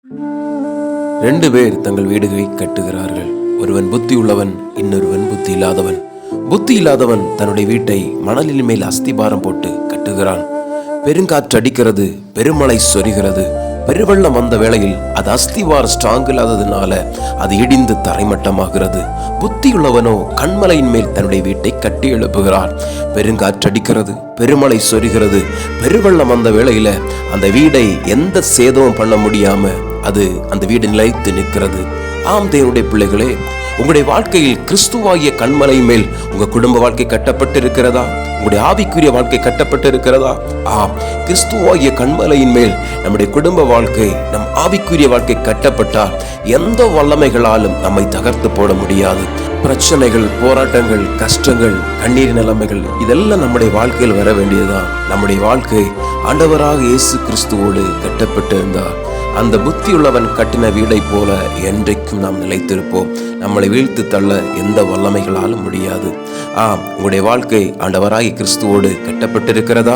ரெண்டு பேர் தங்கள் வீடுகளை கட்டுகிறார்கள். ஒருவன் புத்தி உள்ளவன், இன்னொருவன் புத்தி இல்லாதவன். புத்தி இல்லாதவன் தன்னுடைய வீட்டை மணலின் மேல் அஸ்திபாரம் போட்டு கட்டுகிறான். பெருங்காற்று அடிக்கிறது, பெருமழை சொரிகிறது. பெருவெள்ளம் வந்த வேளையில் அது அஸ்திவார ஸ்ட்ராங் இல்லாததுனால அது இடிந்து தரைமட்டமாகிறது. புத்தியுள்ளவனோ கண்மலையின் மேல் தன்னுடைய வீட்டை கட்டி எழுப்புகிறான். பெருங்காற்று அடிக்கிறது, பெருமழை சொரிகிறது. பெருவெள்ளம் வந்த வேளையில அந்த வீடை எந்த சேதமும் பண்ண முடியாம அது அந்த வீடு நிலைத்து நிற்கிறது. ஆம் தேவனுடைய பிள்ளைகளே, உங்களுடைய வாழ்க்கையில் கிறிஸ்துவாகிய கண்மலை மேல் உங்க குடும்ப வாழ்க்கை கட்டப்பட்டு இருக்கிறதா? உங்களுடைய ஆவிக்குரிய வாழ்க்கை கட்டப்பட்டு இருக்கிறதா? ஆம், கிறிஸ்துவாகிய கண்மலையின் மேல் நம்முடைய குடும்ப வாழ்க்கை, நம் ஆவிக்குரிய வாழ்க்கை கட்டப்பட்டால் எந்த வல்லமைகளாலும் நம்மை தகர்த்து போட முடியாது. பிரச்சனைகள், போராட்டங்கள், கஷ்டங்கள், கண்ணீர் நிலைமைகள் இதெல்லாம் நம்முடைய வாழ்க்கையில் வர வேண்டியதுதான். நம்முடைய வாழ்க்கை ஆண்டவராக இயேசு கிறிஸ்துவோடு கட்டப்பட்டு இருந்தார். அந்த புத்தியுள்ளவன் கட்டின வீடை போல என்றைக்கும் நாம் நிலைத்திருப்போம். நம்மளை வீழ்த்து தள்ள எந்த வல்லமைகளாலும் முடியாது. ஆம், உங்களுடைய வாழ்க்கை ஆண்டவராகிய கிறிஸ்துவோடு கட்டப்பட்டிருக்கிறதா?